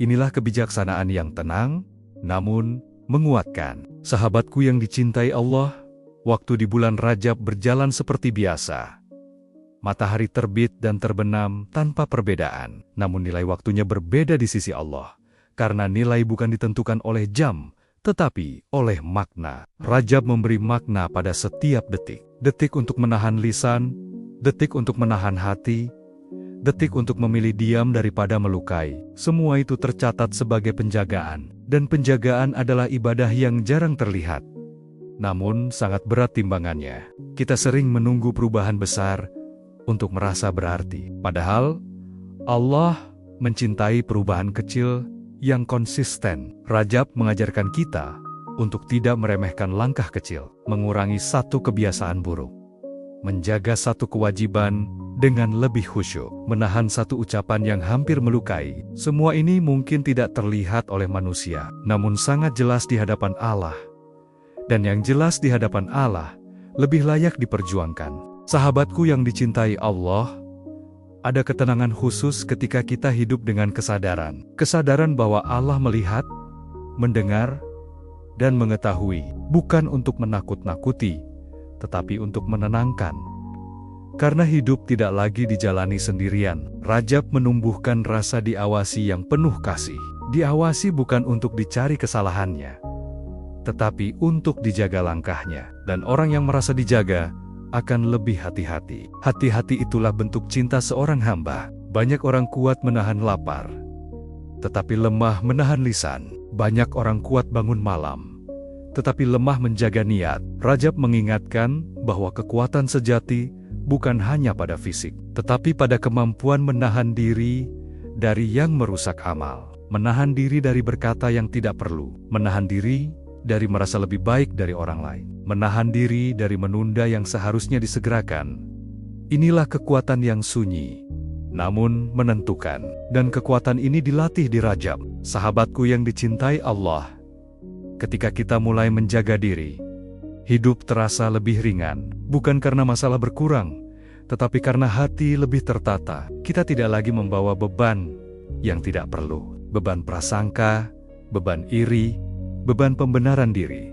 [SPEAKER 1] Inilah kebijaksanaan yang tenang, namun menguatkan. Sahabatku yang dicintai Allah, waktu di bulan Rajab berjalan seperti biasa. Matahari terbit dan terbenam tanpa perbedaan. Namun nilai waktunya berbeda di sisi Allah. Karena nilai bukan ditentukan oleh jam, tetapi oleh makna. Rajab memberi makna pada setiap detik. Detik untuk menahan lisan, detik untuk menahan hati, detik untuk memilih diam daripada melukai. Semua itu tercatat sebagai penjagaan. Dan penjagaan adalah ibadah yang jarang terlihat, namun sangat berat timbangannya. Kita sering menunggu perubahan besar untuk merasa berarti. Padahal Allah mencintai perubahan kecil yang konsisten. Rajab mengajarkan kita untuk tidak meremehkan langkah kecil, mengurangi satu kebiasaan buruk, menjaga satu kewajiban dengan lebih khusyuk, menahan satu ucapan yang hampir melukai. Semua ini mungkin tidak terlihat oleh manusia, namun sangat jelas di hadapan Allah. Dan yang jelas di hadapan Allah lebih layak diperjuangkan. Sahabatku yang dicintai Allah, ada ketenangan khusus ketika kita hidup dengan kesadaran. Kesadaran bahwa Allah melihat, mendengar, dan mengetahui. Bukan untuk menakut-nakuti, tetapi untuk menenangkan. Karena hidup tidak lagi dijalani sendirian. Rajab menumbuhkan rasa diawasi yang penuh kasih. Diawasi bukan untuk dicari kesalahannya, tetapi untuk dijaga langkahnya. Dan orang yang merasa dijaga akan lebih hati-hati. Hati-hati itulah bentuk cinta seorang hamba. Banyak orang kuat menahan lapar, tetapi lemah menahan lisan. Banyak orang kuat bangun malam, tetapi lemah menjaga niat. Rajab mengingatkan bahwa kekuatan sejati bukan hanya pada fisik, tetapi pada kemampuan menahan diri dari yang merusak amal. Menahan diri dari berkata yang tidak perlu. Menahan diri dari merasa lebih baik dari orang lain. Menahan diri dari menunda yang seharusnya disegerakan. Inilah kekuatan yang sunyi, namun menentukan. Dan kekuatan ini dilatih di Rajab. Sahabatku yang dicintai Allah, ketika kita mulai menjaga diri, hidup terasa lebih ringan. Bukan karena masalah berkurang, Tetapi karena hati lebih tertata, kita tidak lagi membawa beban yang tidak perlu. Beban prasangka, beban iri, beban pembenaran diri.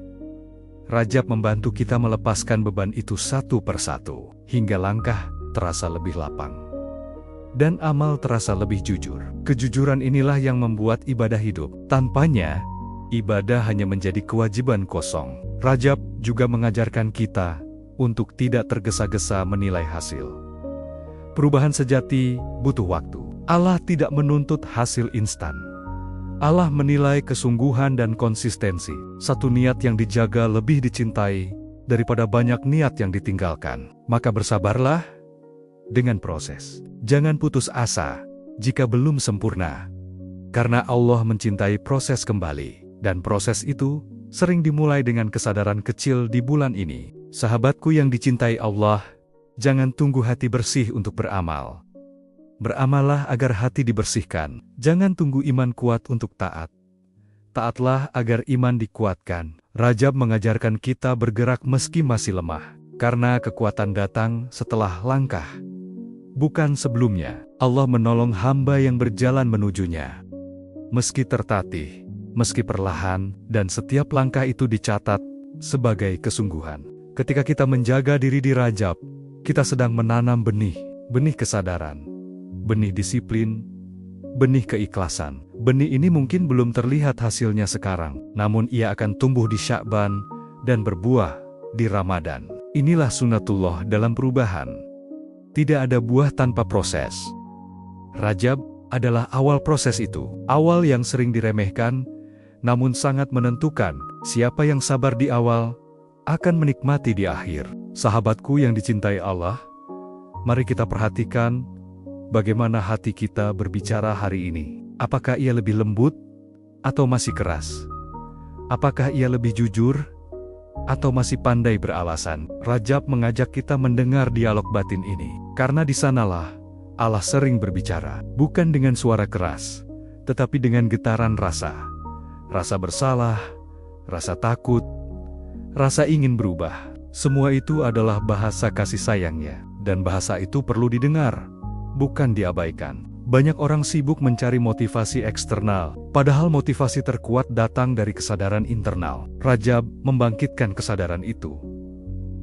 [SPEAKER 1] Rajab membantu kita melepaskan beban itu satu persatu, hingga langkah terasa lebih lapang. Dan amal terasa lebih jujur. Kejujuran inilah yang membuat ibadah hidup. Tanpanya, ibadah hanya menjadi kewajiban kosong. Rajab juga mengajarkan kita untuk tidak tergesa-gesa menilai hasil. Perubahan sejati butuh waktu. Allah tidak menuntut hasil instan. Allah menilai kesungguhan dan konsistensi. Satu niat yang dijaga lebih dicintai daripada banyak niat yang ditinggalkan. Maka bersabarlah dengan proses. Jangan putus asa jika belum sempurna. Karena Allah mencintai proses kembali. Dan proses itu sering dimulai dengan kesadaran kecil di bulan ini. Sahabatku yang dicintai Allah, jangan tunggu hati bersih untuk beramal. Beramallah agar hati dibersihkan. Jangan tunggu iman kuat untuk taat. Taatlah agar iman dikuatkan. Rajab mengajarkan kita bergerak meski masih lemah. Karena kekuatan datang setelah langkah, bukan sebelumnya. Allah menolong hamba yang berjalan menujunya. Meski tertatih, meski perlahan, dan setiap langkah itu dicatat sebagai kesungguhan. Ketika kita menjaga diri di Rajab, kita sedang menanam benih kesadaran, benih disiplin, benih keikhlasan. Benih ini mungkin belum terlihat hasilnya sekarang, namun ia akan tumbuh di Sya'ban dan berbuah di Ramadan. Inilah sunnatullah dalam perubahan. Tidak ada buah tanpa proses. Rajab adalah awal proses itu. Awal yang sering diremehkan, namun sangat menentukan. Siapa yang sabar di awal akan menikmati di akhir. Sahabatku yang dicintai Allah, mari kita perhatikan bagaimana hati kita berbicara hari ini. Apakah ia lebih lembut atau masih keras? Apakah ia lebih jujur atau masih pandai beralasan? Rajab mengajak kita mendengar dialog batin ini, karena di sanalah Allah sering berbicara, bukan dengan suara keras, tetapi dengan getaran rasa. Rasa bersalah, rasa takut, rasa ingin berubah. Semua itu adalah bahasa kasih sayangnya, dan bahasa itu perlu didengar, bukan diabaikan. Banyak orang sibuk mencari motivasi eksternal, padahal motivasi terkuat datang dari kesadaran internal. Rajab membangkitkan kesadaran itu.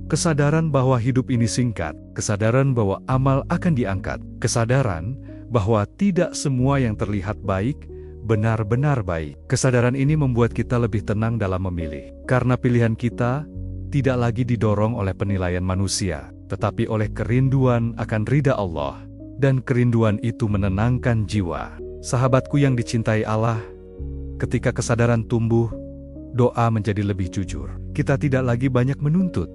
[SPEAKER 1] Kesadaran bahwa hidup ini singkat, kesadaran bahwa amal akan diangkat, kesadaran bahwa tidak semua yang terlihat baik benar-benar baik. Kesadaran ini membuat kita lebih tenang dalam memilih, karena pilihan kita tidak lagi didorong oleh penilaian manusia, tetapi oleh kerinduan akan ridha Allah, dan kerinduan itu menenangkan jiwa. Sahabatku yang dicintai Allah, ketika kesadaran tumbuh, doa menjadi lebih jujur. Kita tidak lagi banyak menuntut,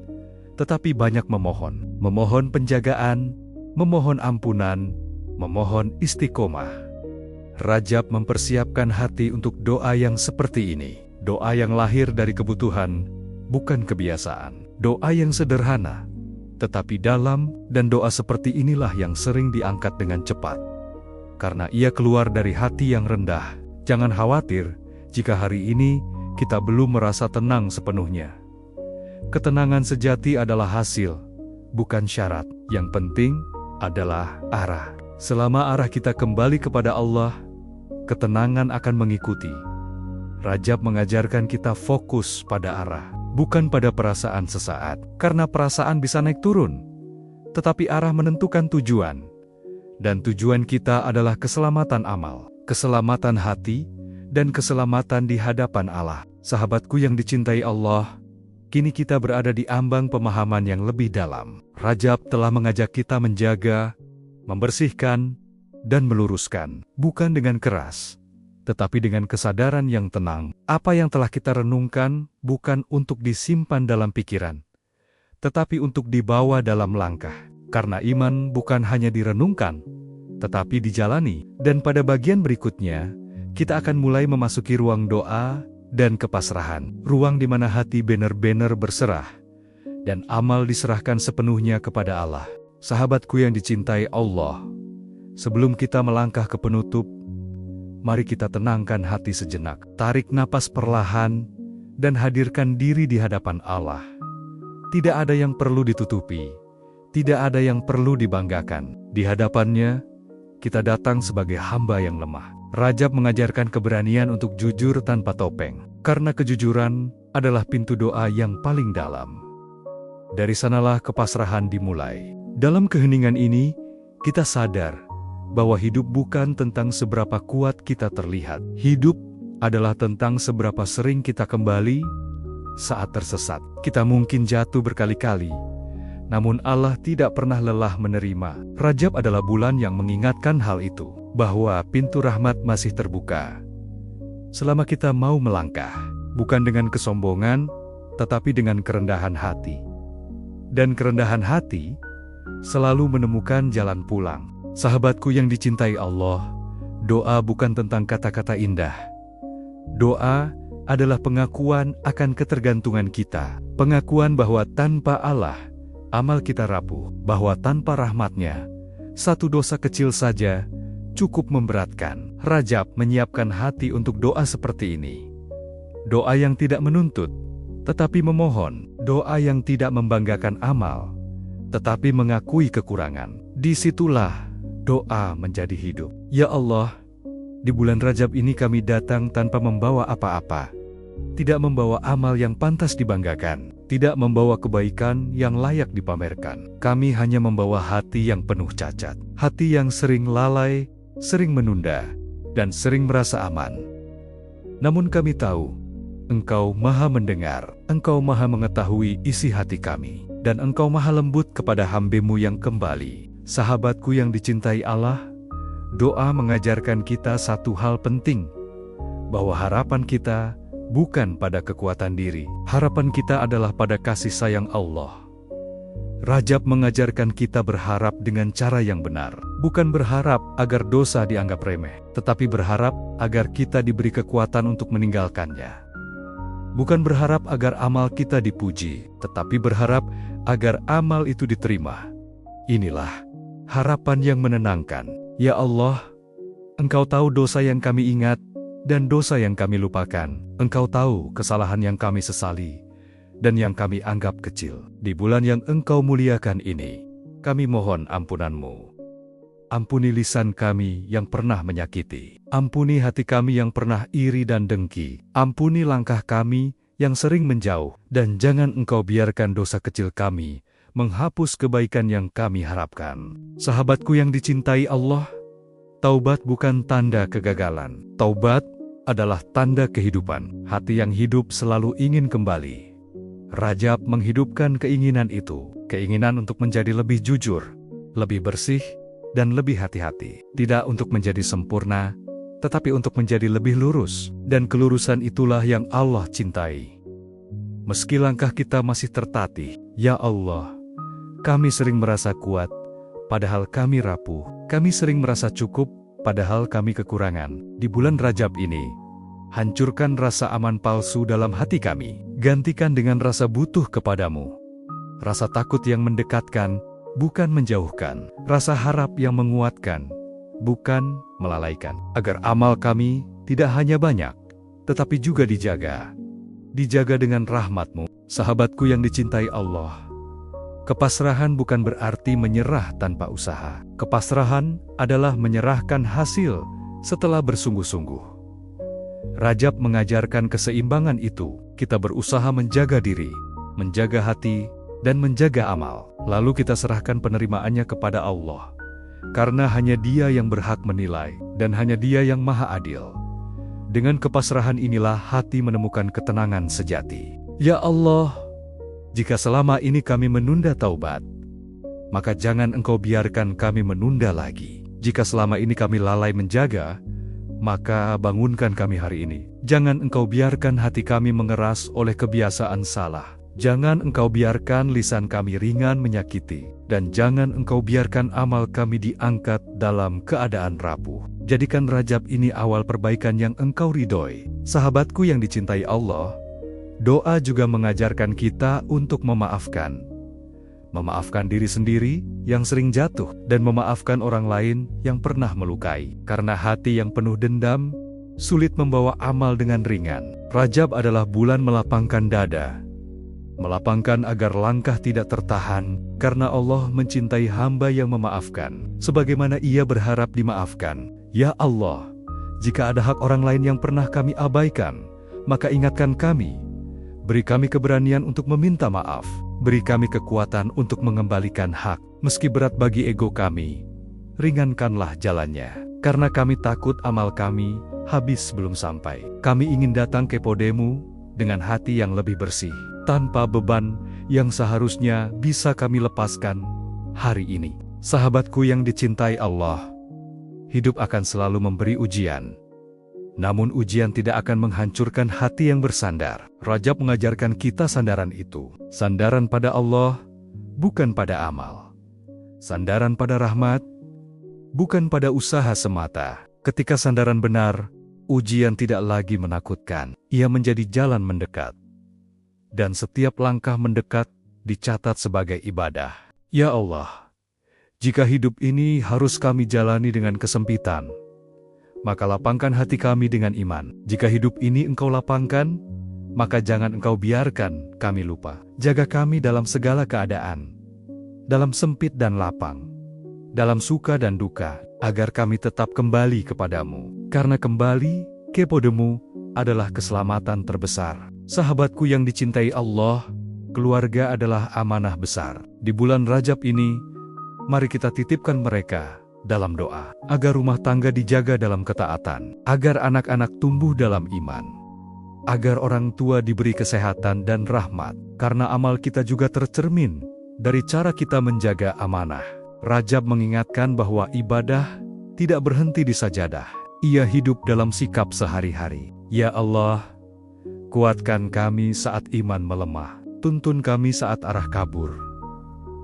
[SPEAKER 1] tetapi banyak memohon. Memohon penjagaan, memohon ampunan, memohon istiqomah. Rajab mempersiapkan hati untuk doa yang seperti ini. Doa yang lahir dari kebutuhan, bukan kebiasaan. Doa yang sederhana, tetapi dalam, dan doa seperti inilah yang sering diangkat dengan cepat. Karena ia keluar dari hati yang rendah. Jangan khawatir jika hari ini kita belum merasa tenang sepenuhnya. Ketenangan sejati adalah hasil, bukan syarat. Yang penting adalah arah. Selama arah kita kembali kepada Allah, ketenangan akan mengikuti. Rajab mengajarkan kita fokus pada arah, bukan pada perasaan sesaat. Karena perasaan bisa naik turun, tetapi arah menentukan tujuan. Dan tujuan kita adalah keselamatan amal, keselamatan hati, dan keselamatan di hadapan Allah. Sahabatku yang dicintai Allah, kini kita berada di ambang pemahaman yang lebih dalam. Rajab telah mengajak kita menjaga, membersihkan, dan meluruskan, bukan dengan keras, tetapi dengan kesadaran yang tenang. Apa yang telah kita renungkan bukan untuk disimpan dalam pikiran, tetapi untuk dibawa dalam langkah. Karena iman bukan hanya direnungkan, tetapi dijalani. Dan pada bagian berikutnya, kita akan mulai memasuki ruang doa dan kepasrahan. Ruang di mana hati benar-benar berserah, dan amal diserahkan sepenuhnya kepada Allah. Sahabatku yang dicintai Allah, sebelum kita melangkah ke penutup, mari kita tenangkan hati sejenak. Tarik napas perlahan, dan hadirkan diri di hadapan Allah. Tidak ada yang perlu ditutupi, Tidak ada yang perlu dibanggakan. Di hadapannya, kita datang sebagai hamba yang lemah. Rajab mengajarkan keberanian untuk jujur tanpa topeng. Karena kejujuran adalah pintu doa yang paling dalam. Dari sanalah kepasrahan dimulai. Dalam keheningan ini, kita sadar bahwa hidup bukan tentang seberapa kuat kita terlihat. Hidup adalah tentang seberapa sering kita kembali saat tersesat. Kita mungkin jatuh berkali-kali, namun Allah tidak pernah lelah menerima. Rajab adalah bulan yang mengingatkan hal itu, bahwa pintu rahmat masih terbuka. Selama kita mau melangkah, bukan dengan kesombongan, tetapi dengan kerendahan hati. Dan kerendahan hati selalu menemukan jalan pulang. Sahabatku yang dicintai Allah, doa bukan tentang kata-kata indah. Doa adalah pengakuan akan ketergantungan kita. Pengakuan bahwa tanpa Allah, amal kita rapuh. Bahwa tanpa rahmatnya, satu dosa kecil saja cukup memberatkan. Rajab menyiapkan hati untuk doa seperti ini. Doa yang tidak menuntut, tetapi memohon. Doa yang tidak membanggakan amal, tetapi mengakui kekurangan. Disitulah doa menjadi hidup. Ya Allah, di bulan Rajab ini kami datang tanpa membawa apa-apa. Tidak membawa amal yang pantas dibanggakan. Tidak membawa kebaikan yang layak dipamerkan. Kami hanya membawa hati yang penuh cacat. Hati yang sering lalai, sering menunda, dan sering merasa aman. Namun kami tahu, Engkau Maha mendengar, Engkau Maha mengetahui isi hati kami, dan Engkau Maha lembut kepada hamba-Mu yang kembali. Sahabatku yang dicintai Allah, doa mengajarkan kita satu hal penting, bahwa harapan kita bukan pada kekuatan diri. Harapan kita adalah pada kasih sayang Allah. Rajab mengajarkan kita berharap dengan cara yang benar. Bukan berharap agar dosa dianggap remeh, tetapi berharap agar kita diberi kekuatan untuk meninggalkannya. Bukan berharap agar amal kita dipuji, tetapi berharap agar amal itu diterima. Inilah harapan yang menenangkan. Ya Allah, Engkau tahu dosa yang kami ingat dan dosa yang kami lupakan. Engkau tahu kesalahan yang kami sesali dan yang kami anggap kecil. Di bulan yang Engkau muliakan ini, kami mohon ampunan-Mu. Ampuni lisan kami yang pernah menyakiti. Ampuni hati kami yang pernah iri dan dengki. Ampuni langkah kami yang sering menjauh. Dan jangan Engkau biarkan dosa kecil kami menghapus kebaikan yang kami harapkan. Sahabatku yang dicintai Allah, taubat bukan tanda kegagalan. Taubat adalah tanda kehidupan. Hati yang hidup selalu ingin kembali. Rajab menghidupkan keinginan itu. Keinginan untuk menjadi lebih jujur, lebih bersih, dan lebih hati-hati. Tidak untuk menjadi sempurna, tetapi untuk menjadi lebih lurus. Dan kelurusan itulah yang Allah cintai. Meski langkah kita masih tertatih, ya Allah, kami sering merasa kuat, padahal kami rapuh. Kami sering merasa cukup, padahal kami kekurangan. Di bulan Rajab ini, hancurkan rasa aman palsu dalam hati kami. Gantikan dengan rasa butuh kepadamu. Rasa takut yang mendekatkan, bukan menjauhkan. Rasa harap yang menguatkan, bukan melalaikan. Agar amal kami tidak hanya banyak, tetapi juga dijaga. Dijaga dengan rahmat-Mu. Sahabatku yang dicintai Allah, kepasrahan bukan berarti menyerah tanpa usaha. Kepasrahan adalah menyerahkan hasil setelah bersungguh-sungguh. Rajab mengajarkan keseimbangan itu. Kita berusaha menjaga diri, menjaga hati, dan menjaga amal. Lalu kita serahkan penerimaannya kepada Allah. Karena hanya Dia yang berhak menilai, dan hanya Dia yang maha adil. Dengan kepasrahan inilah hati menemukan ketenangan sejati. Ya Allah, jika selama ini kami menunda taubat, maka jangan Engkau biarkan kami menunda lagi. Jika selama ini kami lalai menjaga, maka bangunkan kami hari ini. Jangan Engkau biarkan hati kami mengeras oleh kebiasaan salah. Jangan Engkau biarkan lisan kami ringan menyakiti. Dan jangan Engkau biarkan amal kami diangkat dalam keadaan rapuh. Jadikan Rajab ini awal perbaikan yang Engkau ridhoi. Sahabatku yang dicintai Allah, doa juga mengajarkan kita untuk memaafkan. Memaafkan diri sendiri yang sering jatuh, dan memaafkan orang lain yang pernah melukai. Karena hati yang penuh dendam sulit membawa amal dengan ringan. Rajab adalah bulan melapangkan dada, melapangkan agar langkah tidak tertahan, karena Allah mencintai hamba yang memaafkan, sebagaimana Ia berharap dimaafkan. Ya Allah, jika ada hak orang lain yang pernah kami abaikan, maka ingatkan kami. Beri kami keberanian untuk meminta maaf. Beri kami kekuatan untuk mengembalikan hak, meski berat bagi ego kami. Ringankanlah jalannya, karena kami takut amal kami habis sebelum sampai. Kami ingin datang kepada-Mu dengan hati yang lebih bersih, tanpa beban yang seharusnya bisa kami lepaskan hari ini. Sahabatku yang dicintai Allah, hidup akan selalu memberi ujian. Namun ujian tidak akan menghancurkan hati yang bersandar. Rajab mengajarkan kita sandaran itu. Sandaran pada Allah, bukan pada amal. Sandaran pada rahmat, bukan pada usaha semata. Ketika sandaran benar, ujian tidak lagi menakutkan. Ia menjadi jalan mendekat. Dan setiap langkah mendekat dicatat sebagai ibadah. Ya Allah, jika hidup ini harus kami jalani dengan kesempitan, maka lapangkan hati kami dengan iman. Jika hidup ini Engkau lapangkan, maka jangan Engkau biarkan kami lupa. Jaga kami dalam segala keadaan, dalam sempit dan lapang, dalam suka dan duka, agar kami tetap kembali kepadamu. Karena kembali kepada-Mu adalah keselamatan terbesar. Sahabatku yang dicintai Allah, keluarga adalah amanah besar. Di bulan Rajab ini, mari kita titipkan mereka dalam doa, agar rumah tangga dijaga dalam ketaatan, agar anak-anak tumbuh dalam iman, agar orang tua diberi kesehatan dan rahmat, karena amal kita juga tercermin dari cara kita menjaga amanah. Rajab mengingatkan bahwa ibadah tidak berhenti di sajadah, ia hidup dalam sikap sehari-hari. Ya Allah, kuatkan kami saat iman melemah, tuntun kami saat arah kabur.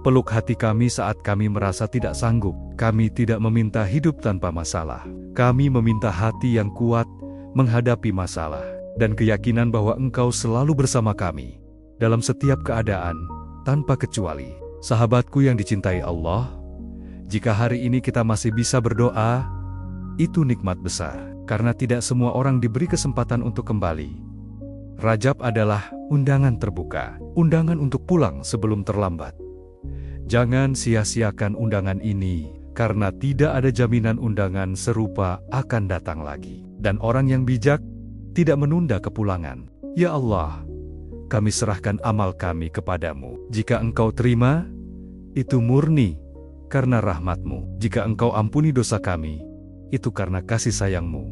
[SPEAKER 1] Peluk hati kami saat kami merasa tidak sanggup. Kami tidak meminta hidup tanpa masalah. Kami meminta hati yang kuat menghadapi masalah, dan keyakinan bahwa Engkau selalu bersama kami dalam setiap keadaan, tanpa kecuali. Sahabatku yang dicintai Allah, jika hari ini kita masih bisa berdoa, itu nikmat besar, karena tidak semua orang diberi kesempatan untuk kembali. Rajab adalah undangan terbuka, undangan untuk pulang sebelum terlambat. Jangan sia-siakan undangan ini, karena tidak ada jaminan undangan serupa akan datang lagi. Dan orang yang bijak tidak menunda kepulangan. Ya Allah, kami serahkan amal kami kepadamu. Jika Engkau terima, itu murni karena rahmat-Mu. Jika Engkau ampuni dosa kami, itu karena kasih sayang-Mu.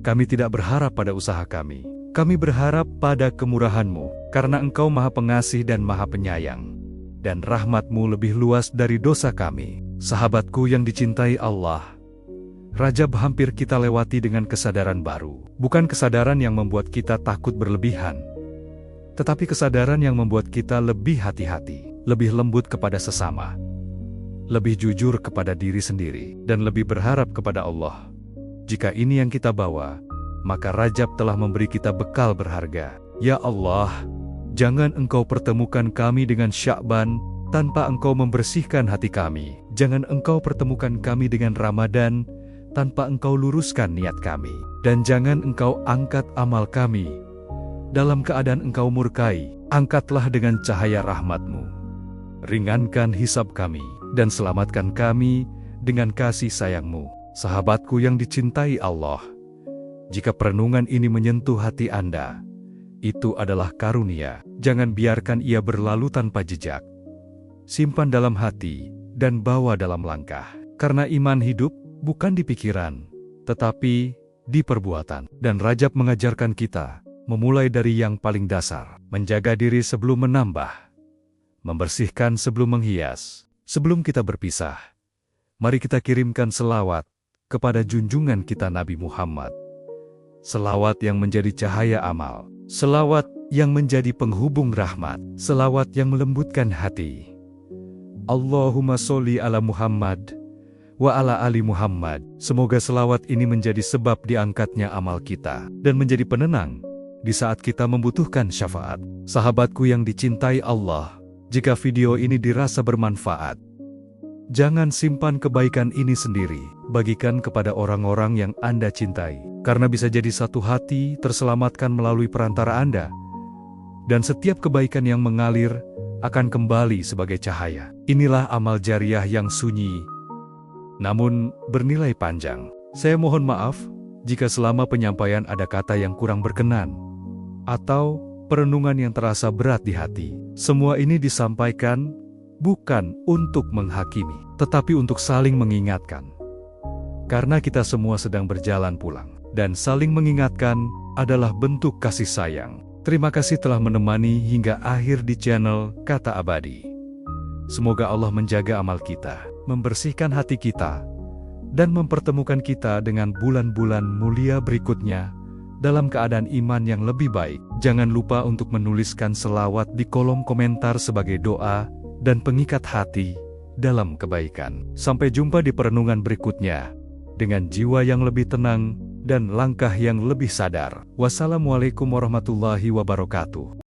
[SPEAKER 1] Kami tidak berharap pada usaha kami. Kami berharap pada kemurahan-Mu, karena Engkau Maha Pengasih dan Maha Penyayang. Dan rahmat-Mu lebih luas dari dosa kami. Sahabatku yang dicintai Allah, Rajab hampir kita lewati dengan kesadaran baru. Bukan kesadaran yang membuat kita takut berlebihan, tetapi kesadaran yang membuat kita lebih hati-hati, lebih lembut kepada sesama, lebih jujur kepada diri sendiri, dan lebih berharap kepada Allah. Jika ini yang kita bawa, maka Rajab telah memberi kita bekal berharga. Ya Allah, jangan Engkau pertemukan kami dengan Sya'ban tanpa Engkau membersihkan hati kami. Jangan Engkau pertemukan kami dengan Ramadan tanpa Engkau luruskan niat kami. Dan jangan Engkau angkat amal kami dalam keadaan Engkau murkai. Angkatlah dengan cahaya rahmat-Mu. Ringankan hisab kami dan selamatkan kami dengan kasih sayang-Mu. Sahabatku yang dicintai Allah, jika perenungan ini menyentuh hati Anda, itu adalah karunia. Jangan biarkan ia berlalu tanpa jejak. Simpan dalam hati dan bawa dalam langkah. Karena iman hidup bukan di pikiran, tetapi di perbuatan. Dan Rajab mengajarkan kita memulai dari yang paling dasar. Menjaga diri sebelum menambah, membersihkan sebelum menghias. Sebelum kita berpisah, mari kita kirimkan selawat kepada junjungan kita Nabi Muhammad. Selawat yang menjadi cahaya amal. Selawat yang menjadi penghubung rahmat. Selawat yang melembutkan hati. Allahumma sholli ala Muhammad wa ala ali Muhammad. Semoga selawat ini menjadi sebab diangkatnya amal kita dan menjadi penenang di saat kita membutuhkan syafaat. Sahabatku yang dicintai Allah, jika video ini dirasa bermanfaat, jangan simpan kebaikan ini sendiri. Bagikan kepada orang-orang yang Anda cintai, karena bisa jadi satu hati terselamatkan melalui perantara Anda. Dan setiap kebaikan yang mengalir akan kembali sebagai cahaya. Inilah amal jariah yang sunyi, namun bernilai panjang. Saya mohon maaf jika selama penyampaian ada kata yang kurang berkenan, atau perenungan yang terasa berat di hati. Semua ini disampaikan bukan untuk menghakimi, tetapi untuk saling mengingatkan. Karena kita semua sedang berjalan pulang, dan saling mengingatkan adalah bentuk kasih sayang. Terima kasih telah menemani hingga akhir di channel Kata Abadi. Semoga Allah menjaga amal kita, membersihkan hati kita, dan mempertemukan kita dengan bulan-bulan mulia berikutnya dalam keadaan iman yang lebih baik. Jangan lupa untuk menuliskan selawat di kolom komentar sebagai doa dan pengikat hati dalam kebaikan. Sampai jumpa di perenungan berikutnya, dengan jiwa yang lebih tenang dan langkah yang lebih sadar. Wassalamualaikum warahmatullahi wabarakatuh.